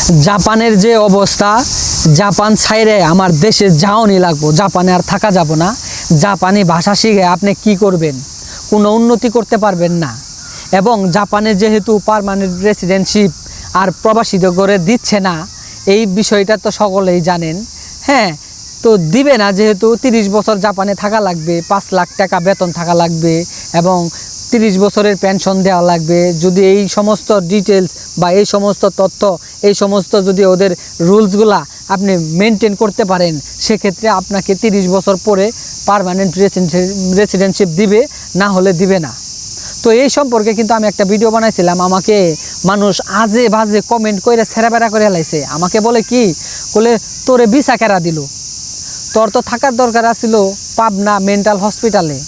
জাপানের যে অবস্থা, জাপান ছাইরে আমার দেশে যাওয়ানি লাগবো, জাপানে আর থাকা যাব না। জাপানি ভাষা শিখে আপনি কি করবেন? কোনো উন্নতি করতে পারবেন না। এবং জাপানে যেহেতু পার্মানেন্ট রেসিডেন্টশিপ আর প্রবাসীদের করে দিচ্ছে না, এই বিষয়টা তো সকলেই জানেন। হ্যাঁ, তো দিবে না, যেহেতু 30 বছর জাপানে থাকা লাগবে, 5 লাখ টাকা বেতন থাকা লাগবে এবং 30 বছরের পেনশন দেওয়া লাগবে। যদি এই সমস্ত ডিটেলস বা এই সমস্ত তথ্য, এই সমস্ত যদি ওদের রুলসগুলা আপনি মেনটেন করতে পারেন, সেক্ষেত্রে আপনাকে 30 বছর পরে পার্মানেন্ট রেসিডেন্টশিপ দিবে, না হলে দিবে না। তো এই সম্পর্কে কিন্তু আমি একটা ভিডিও বানাইছিলাম। আমাকে মানুষ আজে বাজে কমেন্ট করে ছেঁড়াবেড়া করে লাইছে। আমাকে বলে কি, বলে তোরে ভিসা কেরা দিল? তোর তো থাকার দরকার আছিল পাবনা মেন্টাল হসপিটালে,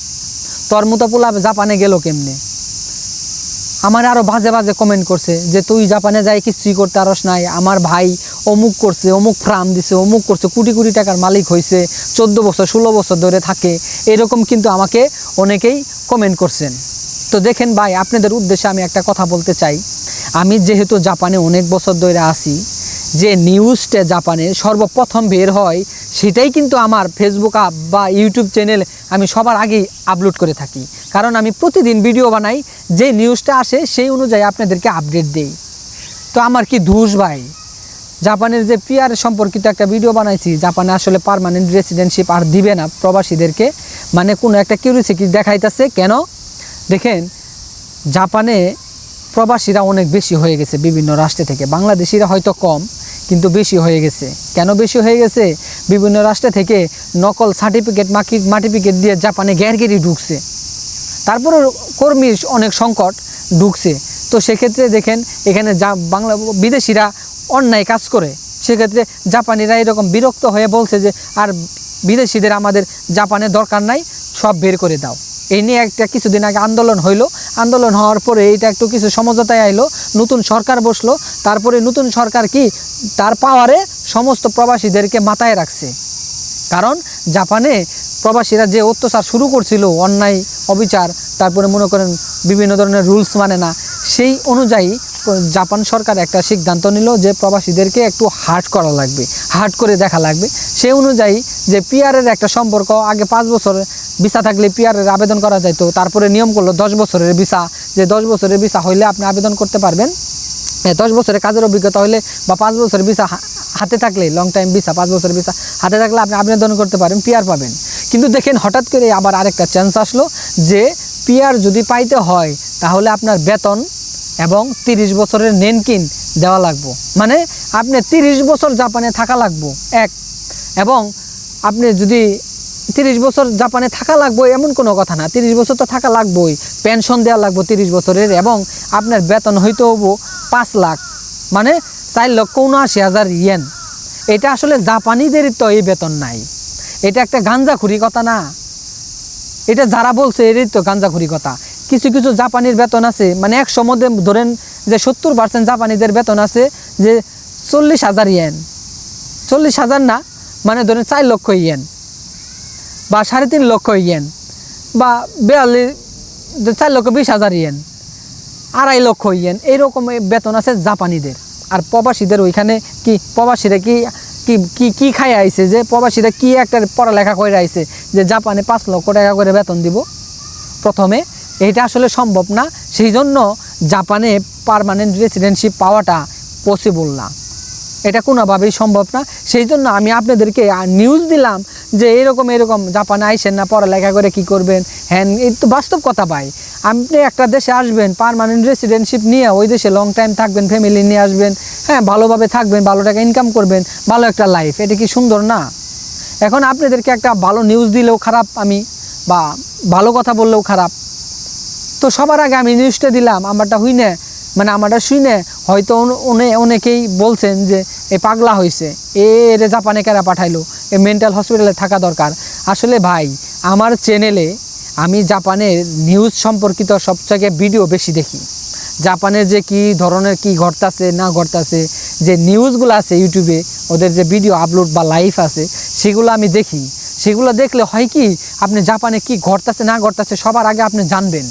তোর মতো পোলা জাপানে গেল কেমনে? আমার আরও বাজে বাজে কমেন্ট করছে যে তুই জাপানে যাই কিছুই করতে পারস নাই, আমার ভাই অমুক করছে, অমুক ফার্ম দিছে, অমুক করছে, কোটি কোটি টাকার মালিক হয়েছে, 14 বছর 16 বছর ধরে থাকে, এরকম কিন্তু আমাকে অনেকেই কমেন্ট করছেন। তো দেখেন ভাই, আপনাদের উদ্দেশ্যে আমি একটা কথা বলতে চাই। আমি যেহেতু জাপানে অনেক বছর ধরে আছি, যে নিউজটা জাপানে সর্বপ্রথম বের হয় সেটাই কিন্তু আমার ফেসবুক বা ইউটিউব চ্যানেল আমি সবার আগেই আপলোড করে থাকি। কারণ আমি প্রতিদিন ভিডিও বানাই, যে নিউজটা আসে সেই অনুযায়ী আপনাদেরকে আপডেট দেই। তো আমার কি দোষ ভাই? জাপানের যে পিআর সম্পর্কিত একটা ভিডিও বানাইছি, জাপানে আসলে পার্মানেন্ট রেসিডেন্টশিপ আর দিবে না প্রবাসীদেরকে, মানে কোনো একটা কিউরিওসিটি দেখাইতেছে। কেন? দেখেন, জাপানে প্রবাসীরা অনেক বেশি হয়ে গেছে বিভিন্ন রাষ্ট্র থেকে, বাংলাদেশিরা হয়তো কম, কিন্তু বেশি হয়ে গেছে। কেন বেশি হয়ে গেছে? বিভিন্ন রাষ্ট্র থেকে নকল সার্টিফিকেট মার্টিফিকেট দিয়ে জাপানে গ্যারগেরি ঢুকছে, তারপরে কর্মীর অনেক সংকট ঢুকছে। তো সেক্ষেত্রে দেখেন, এখানে বাংলা বিদেশিরা অন্যায় কাজ করে, সেক্ষেত্রে জাপানিরা এরকম বিরক্ত হয়ে বলছে যে আর বিদেশিদের আমাদের জাপানে দরকার নাই, সব বের করে দাও। এই নিয়ে একটা কিছুদিন আগে আন্দোলন হইলো। আন্দোলন হওয়ার পরে এইটা একটু কিছু সমঝোতায় আইলো, নতুন সরকার বসলো। তারপরে নতুন সরকার কি তার পাওয়ারে সমস্ত প্রবাসীদেরকে মাথায় রাখছে। কারণ জাপানে প্রবাসীরা যে অত্যাচার শুরু করছিল, অন্যায় অবিচার, তারপরে মনে করেন বিভিন্ন ধরনের রুলস মানে না, সেই অনুযায়ী জাপান সরকার একটা সিদ্ধান্ত নিল যে প্রবাসীদেরকে একটু হার্ড করা লাগবে, হার্ড করে দেখা লাগবে। সেই অনুযায়ী যে পিআরের একটা সম্পর্ক, আগে 5 বছর ভিসা থাকলে পিআরের আবেদন করা যাইতো, তারপরে নিয়ম করলো 10 বছরের ভিসা, যে 10 বছরের ভিসা হইলে আপনি আবেদন করতে পারবেন। 10 বছরের কাজের অভিজ্ঞতা হলে বা 5 বছরের ভিসা হাতে থাকলে, লং টাইম ভিসা 5 বছরের ভিসা হাতে থাকলে আপনি আবেদন করতে পারেন, পিআর পাবেন। কিন্তু দেখেন, হঠাৎ করে আবার আরেকটা চান্স আসলো যে পিআর যদি পাইতে হয় তাহলে আপনার বেতন এবং 30 বছরের নেনকিন দেওয়া লাগবে। মানে আপনি 30 বছর জাপানে থাকা লাগবে এক, এবং আপনি যদি 30 বছর জাপানে থাকা লাগবে এমন কোনো কথা না, 30 বছর তো থাকা লাগবেই, পেনশন দেওয়া লাগবে 30 বছরের, এবং আপনার বেতন হইতে হবো 5 লাখ, মানে 4,79,000 ইয়েন। এটা আসলে জাপানিদের তো এই বেতন নাই, এটা একটা গাঞ্জাখুরি কথা না? এটা যারা বলছে এরই তো গাঞ্জাখুরি কথা। কিছু কিছু জাপানির বেতন আছে, মানে 100 মধ্যে ধরেন যে 70% জাপানিদের বেতন আছে যে 40,000 ইয়েন, 40,000 না, মানে ধরেন 4 লক্ষ ইয়েন বা 3.5 লক্ষ ইয়েন বা 4,20,000 ইয়েন, 2.5 লক্ষ ইয়েন, এইরকম বেতন আছে জাপানিদের। আর প্রবাসীদের ওইখানে কি, প্রবাসীরা কি কি কি কি খাই আইছে, যে প্রবাসীরা কি একটা পড়ালেখা করে আইছে যে জাপানে 5 লক্ষ টাকা করে বেতন দিব প্রথমে? এটা আসলে সম্ভব না। সেই জন্য জাপানে পার্মানেন্ট রেসিডেন্টশিপ পাওয়াটা পসিবল না, এটা কোনোভাবেই সম্ভব না। সেই জন্য আমি আপনাদেরকে নিউজ দিলাম যে এরকম জাপানে আইসেন না, পড়ালেখা করে কি করবেন, হ্যাঁ, এই তো বাস্তব কথা ভাই। আপনি একটা দেশে আসবেন পার্মানেন্ট রেসিডেন্টশিপ নিয়ে, ওই দেশে লং টাইম থাকবেন, ফ্যামিলি নিয়ে আসবেন, হ্যাঁ, ভালোভাবে থাকবেন, ভালো টাকা ইনকাম করবেন, ভালো একটা লাইফ। এটা কি সুন্দর না? এখন আপনাদেরকে একটা ভালো নিউজ দিলেও খারাপ আমি, বা ভালো কথা বললেও খারাপ। তো সবার আগে আমি নিউজটা দিলাম, আমারটা হইনে, মানে আমারটা শুনে হয়তো অনেকেই বলছেন যে এই পাগলা হয়েছে, এর জাপানে কেরা পাঠাইলো, এ মেন্টাল হসপিটালে থাকা দরকার। আসলে ভাই, আমার চ্যানেলে আমি জাপানের নিউজ সম্পর্কিত সবথেকে ভিডিও বেশি দেখি। জাপানের যে কি ধরনের কি ঘটতেছে না ঘটতেছে, যে নিউজগুলো আছে ইউটিউবে, ওদের যে ভিডিও আপলোড বা লাইভ আছে, সেগুলো আমি দেখি। সেগুলো দেখলে হয় কি, আপনি জাপানে কি ঘটতেছে না ঘটতেছে সবার আগে আপনি জানবেন।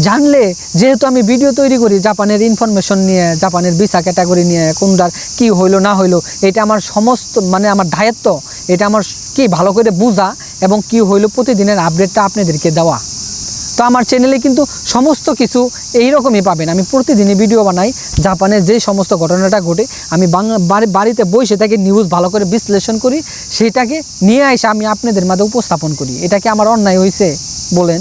জানলে যেহেতু আমি ভিডিও তৈরি করি জাপানের ইনফরমেশন নিয়ে, জাপানের ভিসা ক্যাটাগরি নিয়ে, কোনটার কি হইলো না হইলো, এটা আমার সমস্ত মানে আমার দায়িত্ব, এটা আমার কি ভালো করে বোঝা এবং কি হইলো প্রতিদিনের আপডেটটা আপনাদেরকে দেওয়া। তো আমার চ্যানেলে কিন্তু সমস্ত কিছু এইরকমই পাবেন। আমি প্রতিদিনই ভিডিও বানাই, জাপানের যে সমস্ত ঘটনাটা ঘটে আমি বাড়িতে বসে থেকে নিউজ ভালো করে বিশ্লেষণ করি, সেটাকে নিয়ে এসে আমি আপনাদের মাঝে উপস্থাপন করি। এটা কি আমার অন্যায় হয়েছে বলেন?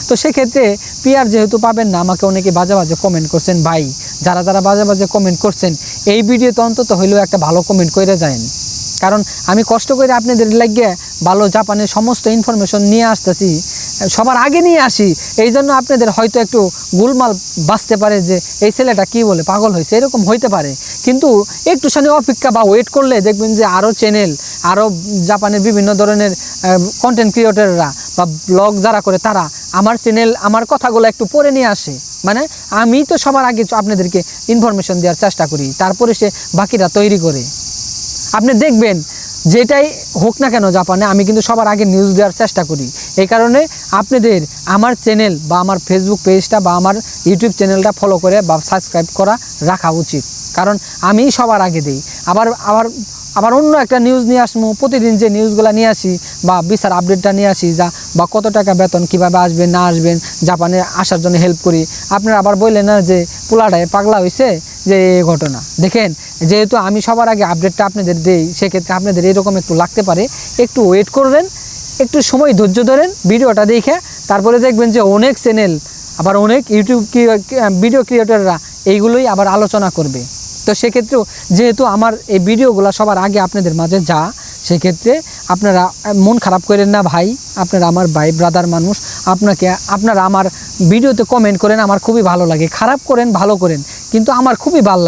তো সেক্ষেত্রে পিআর যেহেতু পাবেন না, আমাকে অনেকে বাজে বাজে কমেন্ট করছেন। ভাই, যারা যারা বাজে বাজে কমেন্ট করছেন, এই ভিডিওতে অন্তত হইলেও একটা ভালো কমেন্ট করে যায়েন, কারণ আমি কষ্ট করে আপনাদের লাগিয়ে ভালো জাপানের সমস্ত ইনফরমেশন নিয়ে আসতেছি, সবার আগে নিয়ে আসি। এই জন্য আপনাদের হয়তো একটু গোলমাল বাঁচতে পারে যে এই ছেলেটা কি বলে, পাগল হয়েছে, এরকম হইতে পারে। কিন্তু একটু সামনে অপেক্ষা বা ওয়েট করলে দেখবেন যে আরও চ্যানেল, আরও জাপানের বিভিন্ন ধরনের কন্টেন্ট ক্রিয়েটররা বা ব্লগ যারা করে তারা আমার চ্যানেল, আমার কথাগুলো একটু পড়ে নিয়ে আসে। মানে আমি তো সবার আগে আপনাদেরকে ইনফরমেশন দেওয়ার চেষ্টা করি, তারপরে সে বাকিরা তৈরি করে। আপনি দেখবেন যেটাই হোক না কেন জাপানে, আমি কিন্তু সবার আগে নিউজ দেওয়ার চেষ্টা করি। এই কারণে আপনাদের আমার চ্যানেল বা আমার ফেসবুক পেজটা বা আমার ইউটিউব চ্যানেলটা ফলো করে বা সাবস্ক্রাইব করা রাখা উচিত, কারণ আমি সবার আগে দিই। আবার অন্য একটা নিউজ নিয়ে আসবো, প্রতিদিন যে নিউজগুলো নিয়ে আসি বা ভিসার আপডেটটা নিয়ে আসি, বা কত টাকা বেতন, কীভাবে আসবেন না আসবেন, জাপানে আসার জন্য হেল্প করি। আপনারা আবার বললেন না যে পোলাটায় পাগলা হয়েছে, যে এই ঘটনা। দেখেন, যেহেতু আমি সবার আগে আপডেটটা আপনাদের দেই, সেক্ষেত্রে আপনাদের এরকম একটু লাগতে পারে। একটু ওয়েট করবেন, একটু সময় ধৈর্য ধরেন, ভিডিওটা দেখে তারপরে দেখবেন যে অনেক চ্যানেল, আবার অনেক ইউটিউব ভিডিও ক্রিয়েটররা এইগুলোই আবার আলোচনা করবে। তো সেক্ষেত্রেও যেহেতু আমার এই ভিডিওগুলো সবার আগে আপনাদের মাঝে যা, সেক্ষেত্রে আপনারা মন খারাপ করেন না ভাই, আপনারা আমার ভাই ব্রাদার মানুষ। আপনারা আমার ভিডিওতে কমেন্ট করেন, আমার খুবই ভালো লাগে। খারাপ করেন, ভালো করেন, কিন্তু আমার খুবই ভালো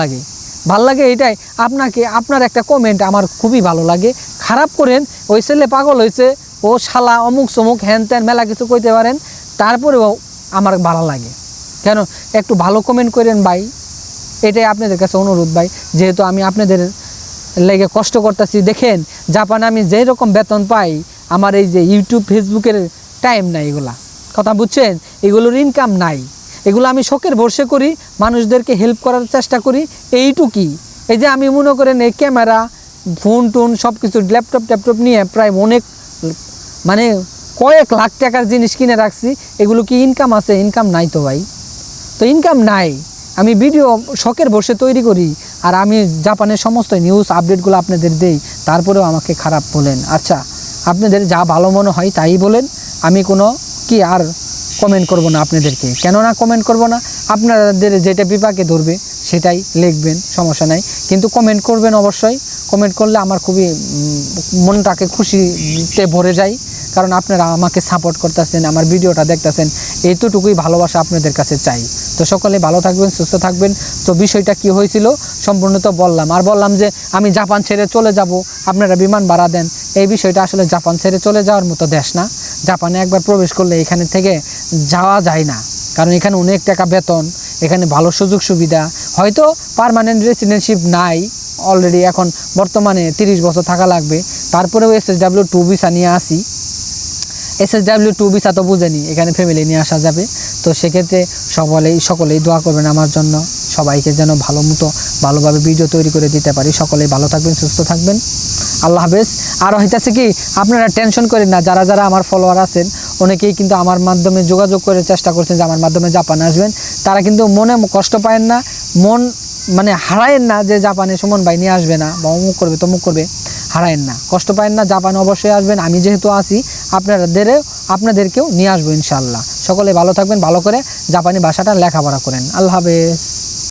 লাগে এটাই। আপনার একটা কমেন্ট আমার খুবই ভালো লাগে। খারাপ করেন, ওই ছেলে পাগল হয়েছে, ও শালা অমুক সমুক হ্যান ত্যান মেলা কিছু কইতে পারেন, তারপরেও আমার ভালো লাগে। কেন? একটু ভালো কমেন্ট করেন ভাই, এটাই আপনাদের কাছে অনুরোধ ভাই। যেহেতু আমি আপনাদের লেগে কষ্ট করতেছি। দেখেন, জাপানে আমি যেই রকম বেতন পাই, আমার এই যে ইউটিউব ফেসবুকের টাইম নাই, এগুলা কথা বুঝছেন, এগুলোর ইনকাম নাই। এগুলো আমি শখের ভরসে করি, মানুষদেরকে হেল্প করার চেষ্টা করি, এইটুকুই। এই যে আমি মনে করেন এই ক্যামেরা, ফোন টোন সব কিছু ল্যাপটপ নিয়ে প্রায় অনেক মানে কয়েক লাখ টাকার জিনিস কিনে রাখছি, এগুলো কি ইনকাম আছে? ইনকাম নাই তো ভাই। তো ইনকাম নাই, আমি ভিডিও শখের বসে তৈরি করি, আর আমি জাপানের সমস্ত নিউজ আপডেটগুলো আপনাদের দেই, তারপরেও আমাকে খারাপ বলেন। আচ্ছা, আপনাদের যা ভালো মনে হয় তাই বলেন, আমি কোনো কি আর কমেন্ট করব না আপনাদেরকে। কেননা কমেন্ট করব না, আপনাদের যেটা বিপাকে ধরবে সেটাই লিখবেন, সমস্যা নাই, কিন্তু কমেন্ট করবেন অবশ্যই। কমেন্ট করলে আমার খুবই মনটাকে খুশিতে ভরে যায়, কারণ আপনারা আমাকে সাপোর্ট করতেছেন, আমার ভিডিওটা দেখতেছেন, এইটুকুই ভালোবাসা আপনাদের কাছে চাই। তো সকলে ভালো থাকবেন, সুস্থ থাকবেন। তো বিষয়টা কি হয়েছিল সম্পূর্ণ তো বললাম, আর বললাম যে আমি জাপান ছেড়ে চলে যাব, আপনারা বিমান ভাড়া দেন। এই বিষয়টা আসলে জাপান ছেড়ে চলে যাওয়ার মতো দেশ না। জাপানে একবার প্রবেশ করলে এখানে থেকে যাওয়া যায় না, কারণ এখানে অনেক টাকা বেতন, এখানে ভালো সুযোগ সুবিধা। হয়তো পার্মানেন্ট রেসিডেন্টশিপ নাই অলরেডি, এখন বর্তমানে 30 বছর থাকা লাগবে, তারপরেও SSW2 ভিসা নিয়ে আসি। SSW2 ভিসা তো বুঝেনি, এখানে ফ্যামিলি নিয়ে আসা যাবে। তো সেক্ষেত্রে সকলেই দোয়া করবেন আমার জন্য, সবাইকে যেন ভালোভাবে ভিডিও তৈরি করে দিতে পারি। সকলেই ভালো থাকবেন, সুস্থ থাকবেন, আল্লাহ হাফেজ। আর হইতেছে কি, আপনারা টেনশন করেন না, যারা আমার ফলোয়ার আছেন অনেকেই কিন্তু আমার মাধ্যমে যোগাযোগ করে চেষ্টা করছেন যে আমার মাধ্যমে জাপানে আসবেন। তারা কিন্তু মনে কষ্ট পায়েন না, মন মানে হারায়েন না যে জাপানে সুমন ভাই নিয়ে আসবে না বা অমুক করবে তমুক করবে, হারায়েন না, কষ্ট পায়েন না। জাপানে অবশ্যই আসবেন, আমি যেহেতু আছি আপনাদেরকেও নিয়ে আসবো ইনশাআল্লাহ। সকলে ভালো থাকবেন, ভালো করে জাপানি ভাষাটা লেখাপড়া করেন। আল্লাহ হাফেজ।